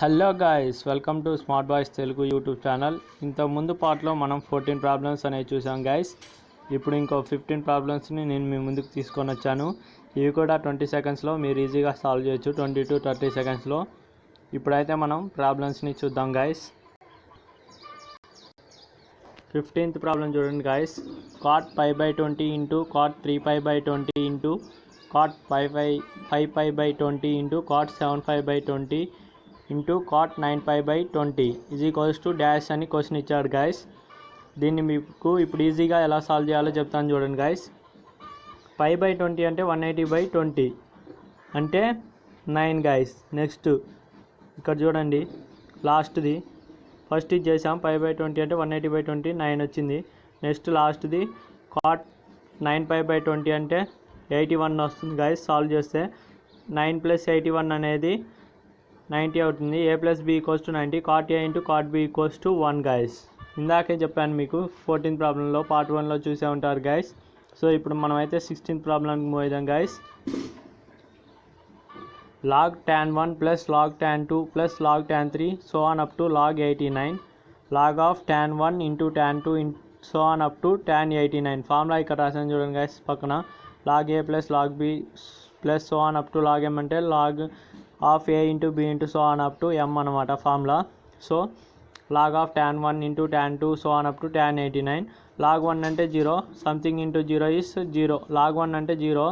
Hello guys, welcome to smart boys Telugu YouTube channel. ఇంతకుముందు పార్ట్లో మనం 14 ప్రాబ్లమ్స్ అనేవి చూసాం గాయ్స్. ఇప్పుడు ఇంకో 15 ప్రాబ్లమ్స్ని నేను మీ ముందుకు తీసుకొని వచ్చాను. ఇవి కూడా 20 సెకండ్స్లో మీరు ఈజీగా సాల్వ్ చేయొచ్చు, 20 to 30 సెకండ్స్లో. ఇప్పుడైతే మనం ప్రాబ్లమ్స్ని చూద్దాం గాయ్స్. 15th ప్రాబ్లం చూడండి guys. cot pi by 20 into cot 3 pi by 20 into cot 5 pi by 20 into cot 7 pi by 20 into cot 9 pi by 20 is equals to dash అని క్వశ్చన్ ఇచ్చాడు గాయస్. దీన్ని మీకు ఇప్పుడు ఈజీగా ఎలా సాల్వ్ చేయాలో చెప్తాను చూడండి గాయస్. 5/20 అంటే 180/20 అంటే 9 గాయస్. నెక్స్ట్ ఇక్కడ చూడండి, లాస్ట్ది ఫస్ట్ ఇది చేసాం. 5/20 అంటే 180/20 9 వచ్చింది. నెక్స్ట్ లాస్ట్ది కాట్ 9 pi by 20 అంటే 81 వస్తుంది గాయస్. సాల్వ్ చేస్తే 9 + 81 అనేది 90 అవుతుంది. a + b = 90. cot a into cot b = 1 guys. ఇందాకే చెప్పాను మీకు 14th ప్రాబ్లంలో పార్ట్ 1లో చూసే ఉంటారు గాయస్. సో ఇప్పుడు మనమైతే 16th ప్రాబ్లంకి మూవ్ అవుదాం guys. log tan 1 plus log tan 2 plus log tan 3 so on up to log 89 log of tan 1 into tan 2 so on up to tan 89. Formula ఇక్కడ రాసాను చూడండి గాయస్. పక్కన log a plus log b plus so on up to log m అంటే log of a into b into so on up to m అనమాట ఫార్ములా. So log of tan 1 into tan 2 so on up to tan 89. log 1 అంటే 0, something into 0 is 0. log 1 అంటే 0,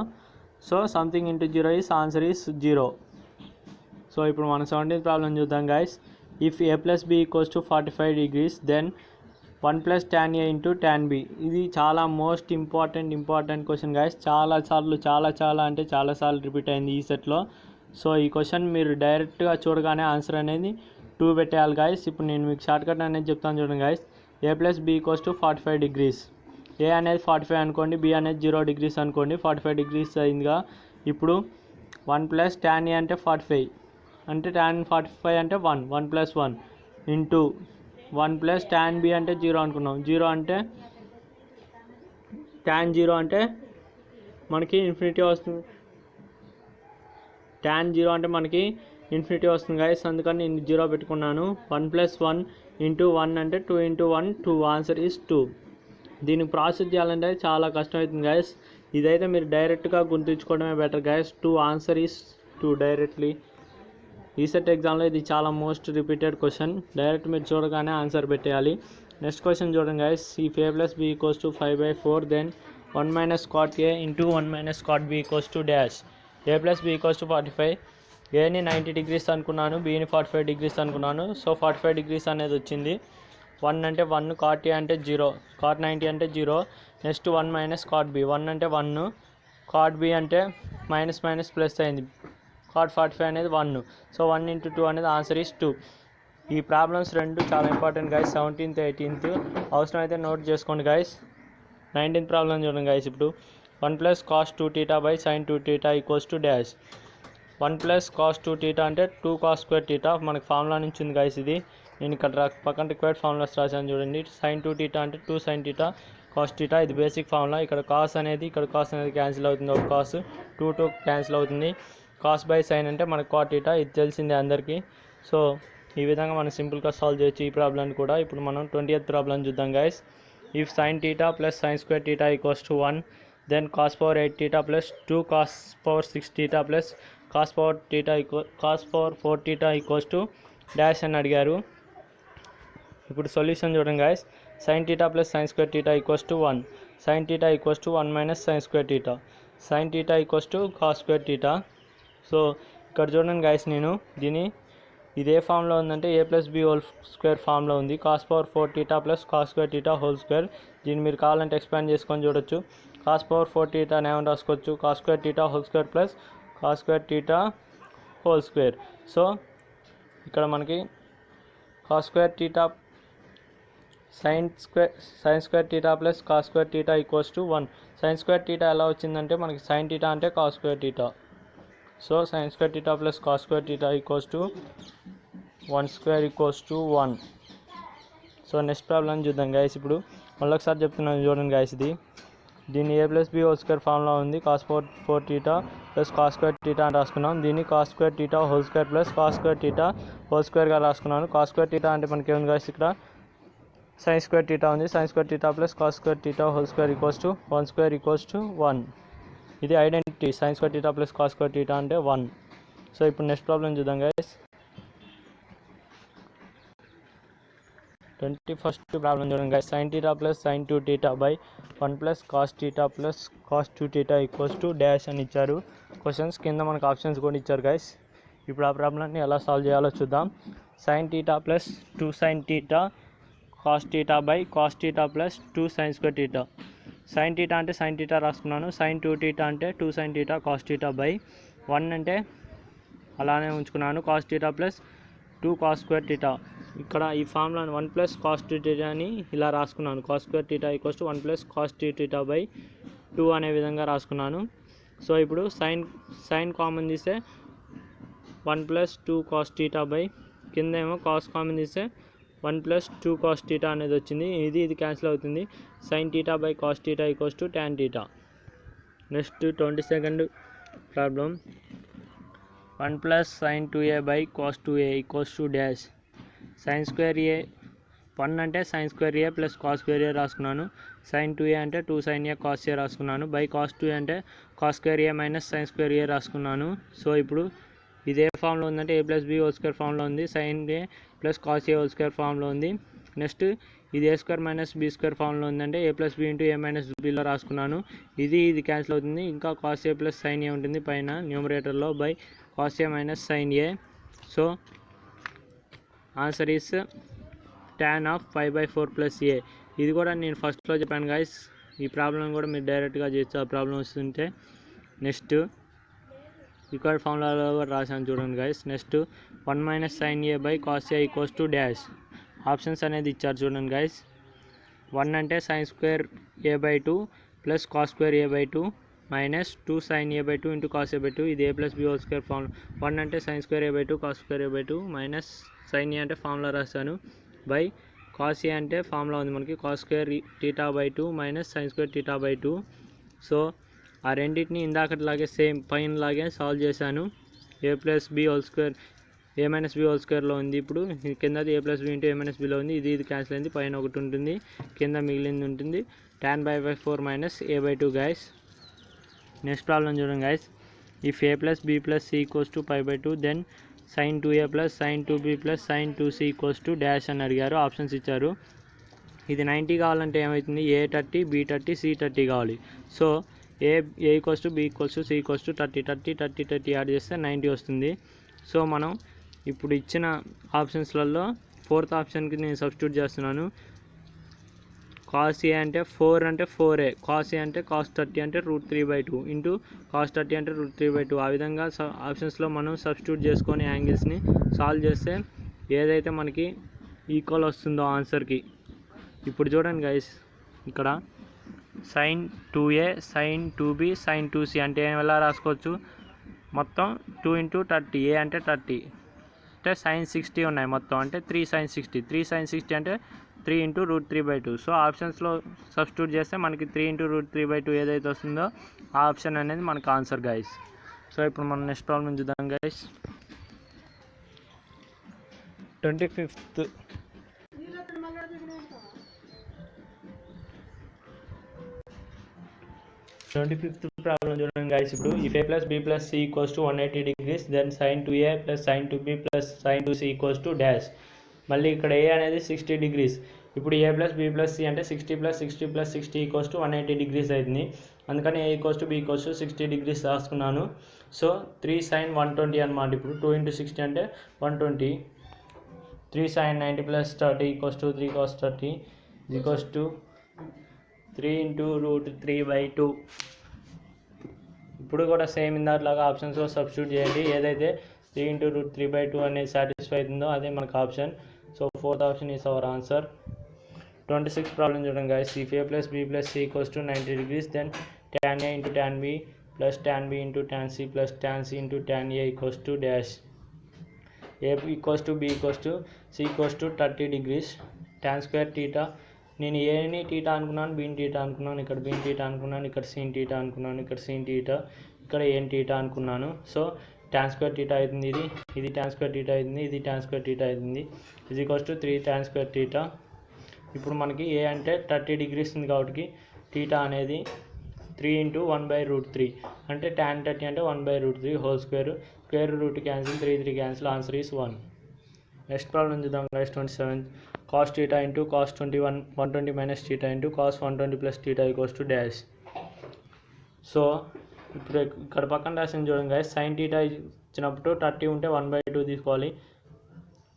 so something into 0 is answer is 0. So ఇప్పుడు మనం 17th problem చూద్దాం guys. If a + b = 45 degrees then 1 + tan a into tan b. ఇది చాలా most important question guys. చాలాసార్లు repeat అయింది ఈ సెట్లో. సో ఈ క్వశ్చన్ మీరు డైరెక్ట్గా చూడగానే ఆన్సర్ అనేది 2 పెట్టేయాలి గాయస్. ఇప్పుడు నేను మీకు షార్ట్కట్ అనేది చెప్తాను చూడండి guys. a + b = 45 degrees. a అనేది 45 అనుకోండి, b అనేది 0 degrees అనుకోండి. 45 degrees అయిందిగా. ఇప్పుడు 1 + tan a అంటే 45 అంటే tan 45 అంటే 1 + 1 ఇంటూ 1 + tan b అంటే 0 అనుకున్నాం. 0 అంటే tan 0 అంటే మనకి ఇన్ఫినిటీ వస్తుంది. tan 0 అంటే మనకి ఇన్ఫినిటీ వస్తుంది గాయస్, అందుకని నేను 0 పెట్టుకున్నాను. 1 + 1 ఇంటూ 1 అంటే 2 × 1 2. Answer is 2. దీన్ని ప్రాసెస్ చేయాలంటే చాలా కష్టం అవుతుంది గాయస్. ఇదైతే మీరు డైరెక్ట్గా గుర్తుంచుకోవడమే better guys. 2 answer is 2 directly. ECET ఎగ్జామ్లో ఇది చాలా మోస్ట్ రిపీటెడ్ క్వశ్చన్. డైరెక్ట్ మీరు చూడగానే ఆన్సర్ పెట్టేయాలి. నెక్స్ట్ క్వశ్చన్ చూడండి guys. If a + b = 5/4 then 1 - cot a into 1 - cot b = dash. a + b = 45. ఏని 90 degrees అనుకున్నాను, బీని 45 degrees అనుకున్నాను. సో 45 degrees అనేది వచ్చింది. 1 అంటే 1, cot a అంటే 0, cot 90 అంటే 0. Next 1 - cot b. 1 అంటే 1, cot b అంటే మైనస్ ప్లస్ అయింది. cot 45 అనేది 1. సో 1 × 2 అనేది ఆన్సర్ ఈస్ 2. ఈ ప్రాబ్లమ్స్ రెండు చాలా ఇంపార్టెంట్ గాయస్. 17th 18th అవసరం అయితే నోట్ చేసుకోండి గాయస్. 19th ప్రాబ్లం చూడండి గాయస్. ఇప్పుడు 1 + cos 2θ sin 2θ = డాష్. 1 + cos 2θ అంటే 2 cos square θ మనకి ఫార్ములా నుంచి ఉంది గాయస్. ఇది నేను ఇక్కడ పక్కన రిక్వైర్డ్ ఫార్ములాస్ రాశాను చూడండి. sin 2θ అంటే 2 sin θ cos θ, ఇది బేసిక్ ఫార్ములా. ఇక్కడ cos అనేది క్యాన్సిల్ అవుతుంది. ఒక cos 2 క్యాన్సిల్ అవుతుంది. cos / sin అంటే మనకు cot θ, ఇది తెలిసిందే అందరికీ. సో ఈ విధంగా మనం సింపుల్గా సాల్వ్ చేయొచ్చు ఈ ప్రాబ్లం కూడా. ఇప్పుడు మనం 20th ప్రాబ్లం చూద్దాం guys. If sin θ + sin square θ = 1 then cos power 8θ plus 2 cos power 6θ plus cos power 4θ = dash అని అడిగారు. ఇప్పుడు సొల్యూషన్ చూడండి guys. sin θ plus sin square θ = 1. sin θ = 1 - sin square θ. sin θ = cos square θ. So ఇక్కడ చూడండి గాయస్, నేను దీన్ని ఇదే ఫామ్లో ఉందంటే a + b హోల్ స్క్వేర్ ఫామ్లో ఉంది. cos power 4θ plus cos square θ whole square. దీన్ని మీరు కావాలంటే ఎక్స్పాండ్ చేసుకొని చూడొచ్చు. cos power 4θ అని ఏమని రాసుకోవచ్చు, cos square θ whole square plus cos square θ whole square. So ఇక్కడ మనకి cos square θ sin square θ plus cos square θ = 1. sin square θ ఎలా వచ్చిందంటే మనకి sin θ అంటే cos square θ. So sin square θ plus cos square θ = 1² = 1. So next problem చూద్దాం guys. ఇప్పుడు మళ్ళీ ఒకసారి చెప్తున్నాను చూడండి గాయస్. ఇది దీన్ని a plus B whole square formula ఉంది, cos four theta plus cos square theta అని రాసుకున్నాం. దీన్ని cos square theta whole square plus cos square theta whole స్క్వేర్గా రాసుకున్నాను. కాస్ స్క్వేర్ టీటా అంటే మనకి ఏముంది గాయస్, ఇక్కడ సైన్ స్క్వేర్ టీటా ఉంది. Sine square theta plus cos square theta whole square equals to 1 square equals to 1. ఇది identity. Sign square theta plus cos square theta అంటే 1. So ఇప్పుడు నెక్స్ట్ ప్రాబ్లం చూద్దాం guys. 21st problem చూడండి guys. Sine theta plus sign 2 theta by 1 plus cos theta plus cos 2 theta equals to dash అని ఇచ్చారు. Questions కింద మనకు options కూడా ఇచ్చారు గైస్. ఇప్పుడు ఆ ప్రాబ్లమ్ని ఎలా సాల్వ్ చేయాలో చూద్దాం. Sine theta plus 2 sine theta cos theta by cos theta plus 2 sign square theta. Sine theta అంటే సైన్ టీటా రాసుకున్నాను. సైన్ 2 టీటా అంటే 2 sine theta cos theta by 1 అంటే అలానే ఉంచుకున్నాను. Cos theta plus 2 cos square theta. ఇక్కడ ఈ ఫార్ములాని 1 plus cos 2 theta అని ఇలా రాసుకున్నాను. Cos square theta equals to 1 plus cos 2 theta by 2 అనే విధంగా రాసుకున్నాను. సో ఇప్పుడు సైన్ కామన్ తీస్తే 1 ప్లస్ 2 కాస్ టీటా బై కింద ఏమో కాస్ కామన్ తీస్తే 1 ప్లస్ 2 కాస్ టీటా అనేది వచ్చింది. ఇది క్యాన్సిల్ అవుతుంది. Sine theta by cos theta equals to tan theta. Next 22nd ప్రాబ్లం. 1 plus sine 2a by cos 2a equals to dash. Sine square a 1 అంటే sine square a plus cos square ఏ రాసుకున్నాను. సైన్ 2a అంటే 2 sine A cos A రాసుకున్నాను. By cos 2 అంటే cos square A minus sine square ఏ రాసుకున్నాను. So ఇప్పుడు ఇదే ఫామ్లో ఉందంటే A plus B whole square ఫామ్లో ఉంది. Sine A plus cos A whole square ఫామ్లో ఉంది. నెక్స్ట్ ఇది A square minus B square ఫామ్లో ఉందంటే A plus B into A minus బిలో రాసుకున్నాను. ఇది క్యాన్సిల్ అవుతుంది. ఇంకా cos A plus sine A ఉంటుంది పైన న్యూమరేటర్లో by cos A minus sine A. So answer is tan of 5/4 plus ఏ. ఇది కూడా నేను ఫస్ట్లో చెప్పాను గాయస్. ఈ ప్రాబ్లం కూడా మీరు డైరెక్ట్గా చేయొచ్చు ఆ ప్రాబ్లం వస్తుంటే. నెక్స్ట్ ఇక్కడ ఫార్ములాలో కూడా రాశాను చూడండి guys. Next 1 minus sine a by cos a equals to dash. Options అనేది ఇచ్చారు చూడండి గాయస్. 1 అంటే sine square a by 2 plus cos square a by 2 minus 2 sine a by 2 into cos a by 2. ఇది a plus B whole square form. 1 అంటే sine square a by 2 cos square a by 2 minus sine a అంటే formula రాస్తాను by cos ఏ అంటే formula ఉంది మనకి cos square theta by 2 minus sine square theta by 2. So ఆ రెండింటిని ఇందాకట్లాగే same పైన లాగే సాల్వ్ చేశాను. ఏ plus B whole square A minus B whole స్క్వేర్లో ఉంది. ఇప్పుడు కిందది ఏ plus B into A minus below ఉంది. ఇది క్యాన్సిల్ అయింది. పైన ఒకటి ఉంటుంది, కింద మిగిలింది ఉంటుంది. Tan by 4 minus a by 2 guys. Next problem చూడండి guys. If a plus b plus c equals to pi by 2 then sine 2a plus sine 2b plus sine 2c equals to dash అని అడిగారు. Options ఇచ్చారు. ఇది 90 కావాలంటే ఏమవుతుంది, ఏ 30 B 30 C 30 కావాలి. So A equals to B equals to C equals to 30 add చేస్తే 90 వస్తుంది. So మనం ఇప్పుడు ఇచ్చిన ఆప్షన్స్లలో 4th ఆప్షన్కి నేను సబ్స్టిట్యూట్ చేస్తున్నాను. కాస్ ఏ అంటే 4 అంటే 4a, కాస్ ఏ అంటే కాస్ 30 అంటే √3/2 ఇంటూ కాస్ 30 అంటే √3/2. ఆ విధంగా ఆప్షన్స్లో మనం సబ్స్టిట్యూట్ చేసుకొని యాంగిల్స్ని సాల్వ్ చేస్తే ఏదైతే మనకి ఈక్వల్ వస్తుందో ఆన్సర్కి. ఇప్పుడు చూడండి గైస్, ఇక్కడ sign 2a sign 2b sign 2c అంటే ఎలా రాసుకోవచ్చు, మొత్తం 2 ఇంటూ 30, ఏ అంటే 30 అంటే సైన్ 60 ఉన్నాయి మొత్తం, అంటే 3 సైన్ 60, 3 సైన్ 60 అంటే 3 ఇంటూ √3/2. సో ఆప్షన్స్లో సబ్స్టిట్యూట్ చేస్తే మనకి 3 ఇంటూ √3/2 ఏదైతే వస్తుందో ఆ ఆప్షన్ అనేది మనకు ఆన్సర్ గైస్. సో ఇప్పుడు మనం నెక్స్ట్ ప్రాబ్లం చూద్దాం గైస్. 25th ప్రాబ్లం చూడండి గైస్. ఇప్పుడు if a plus b plus c equals to 180 degrees then sine 2a plus sine 2b plus sine 2c equals to dash. మళ్ళీ ఇక్కడ a అనేది 60 degrees. ఇప్పుడు a plus b plus c అంటే 60 plus 60 plus 60 equals to 180 degrees అవుతుంది. అందుకని a equals to B equals to 60 degrees రాసుకున్నాను. So 3 sign 120 అనమాట. ఇప్పుడు 2 ఇంటూ 60 అంటే 120. 3 sine 90 plus 30 equals to 3 cos 30 equals to 3 into √3/2. ఇప్పుడు కూడా సేమ్ ఇందాట్లాగా ఆప్షన్స్లో సబ్స్టిట్యూట్ చేయండి. ఏదైతే 3 ఇంటూ √3/2 అనేది సాటిస్ఫై అవుతుందో అదే మనకు option. So 4th option is our answer. 26th problem చూడండి guys. If a plus b plus c equals to 90 degrees దెన్ tan a into tan b plus tan b into tan c plus tan c into tan a equals to dash. a equals to b equals to c equals to 30 degrees. tan square theta నేను ఏని theta అనుకున్నాను, been theta అనుకున్నాను, ఇక్కడ been theta అనుకున్నాను, ఇక్కడ scene theta అనుకున్నాను, ఇక్కడ scene theta, ఇక్కడ ఏన్ టీటా అనుకున్నాను. సో tan స్క్వేర్ టీటా అవుతుంది, ఇది tan స్క్వేర్ టీటా అవుతుంది, ఇది tan స్క్వేర్ టీటా అవుతుంది. ఇది equals to 3 tan square theta. ఇప్పుడు మనకి ఏ అంటే 30 degrees ఉంది కాబట్టి టీటా అనేది 3 × 1/√3 అంటే tan 30 అంటే 1/√3 whole square. Square root cancel, 3 cancel, answer is 1. Next problem చూద్దాం guys. 27 cos theta into cos 21 120 minus theta into cos 120 plus theta equals to dash. So ఇప్పుడు ఇక్కడ పక్కన రాసింది చూడండి గైస్. sin theta ఇచ్చినప్పుడు 30 ఉంటే 1/2 తీసుకోవాలి.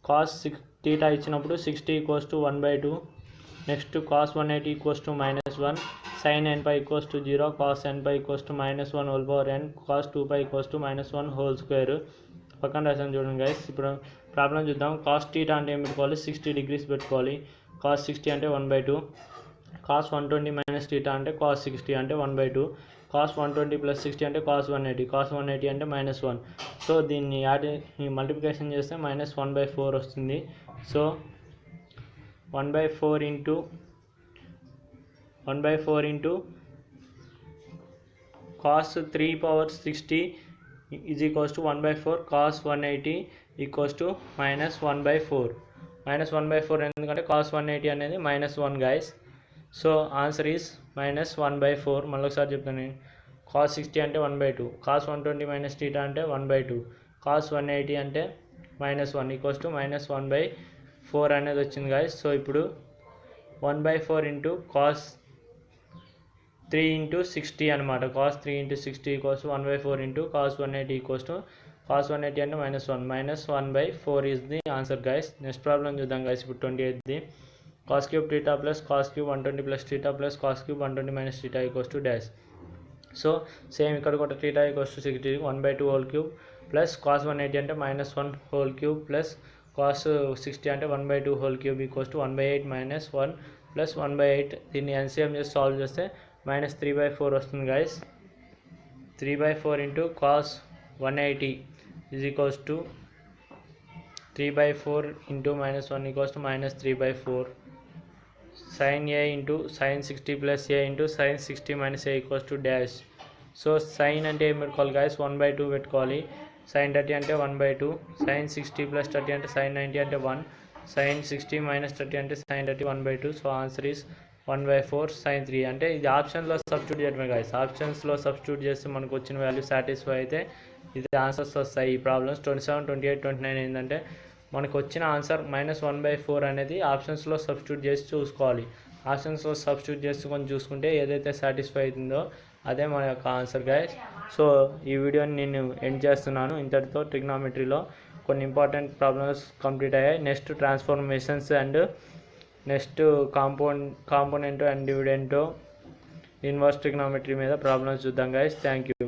cos theta ఇచ్చినప్పుడు 60 equals to 1/2. Next cos 180 equals to -1, sin nπ equals to 0, cos nπ equals to -1 whole power n, cos 2π equals to -1 whole square. పక్కన రాసాను చూడండి గైస్. ఇప్పుడు ప్రాబ్లం చూద్దాం. cos theta అంటే ఏం పెట్టుకోవాలి, 60 degrees పెట్టుకోవాలి. cos 60 అంటే 1/2, cos 120 minus theta అంటే cos 60 అంటే 1/2, cos 120 plus 60 అంటే cos 180, cos 180 అంటే -1. సో దీన్ని మల్టిప్లికేషన్ చేస్తే -1/4 వస్తుంది. So 1/4 into cos 3/60 is equals to 1/4 cos 180 equals to -1/4. -1/4 ఎందుకంటే cos 180 అనేది -1 గైస్. So answer is -1/4. మళ్ళీ ఒకసారి చెప్తాను. cos 60 అంటే 1/2, cos 120 minus theta అంటే 1/2, cos 180 అంటే -1 ఈక్వల్స్ టు -1/4 అనేది వచ్చింది గైస్. సో ఇప్పుడు 1/4 ఇంటూ cos 3 × 60 అనమాట. cos 3 × 60 equals to 1/4 into cos 180 equals to cos 180 అంటే -1/4 is the answer guys. Next problem చూద్దాం గైస్. ఇప్పుడు 28ది cos cube theta plus cos cube 120 plus theta plus cos cube 120 minus theta equals to dash. So same ఇక్కడ కూడా theta equals to 60 1/2 whole cube plus cos 180 అంటే -1 whole cube plus cos 60 అంటే 1/2 whole cube equals to 1/8 -1 plus 1/8. దీన్ని NCM చేసి solve చేస్తే -3/4 వస్తుంది guys. 3/4 into cos 180 is equals to 3/4 into -1 equals to -3/4. sin a into sin 60 plus a into sin 60 minus a equals to dash. So sin అంటే ఏం పెట్టుకోవాలి guys, 1/2 పెట్టుకోవాలి. sin 30 అంటే 1/2, sin 60 plus 30 అంటే sin 90 అంటే 1, sin 60 minus 30 అంటే sin 30 1/2. So answer is 1/4 sin 3. అంటే ఇది ఆప్షన్లో సబ్స్టిట్యూట్ చేయడమే గైస్. ఆప్షన్స్లో సబ్స్టిట్యూట్ చేస్తే మనకు వచ్చిన వాల్యూ సాటిస్ఫై అయితే ఇది ఆన్సర్స్ వస్తాయి. ఈ ప్రాబ్లమ్స్ 27, 28, 29 ఏంటంటే మనకు వచ్చిన ఆన్సర్ -1/4 అనేది ఆప్షన్స్లో సబ్స్టిట్యూట్ చేసి చూసుకోవాలి. ఆప్షన్స్లో సబ్స్టిట్యూట్ చేసుకొని చూసుకుంటే ఏదైతే సాటిస్ఫై అవుతుందో అదే మన యొక్క ఆన్సర్ గైస్. సో ఈ వీడియోని నేను ఎండ్ చేస్తున్నాను. ఇంతటితో ట్రిగ్నామెట్రీలో కొన్ని ఇంపార్టెంట్ ప్రాబ్లమ్స్ కంప్లీట్ అయ్యాయి. Next ట్రాన్స్ఫార్మేషన్స్ and next component and dividend inverse trigonometry మీద ప్రాబ్లమ్స్ చూద్దాం గైస్. Thank you.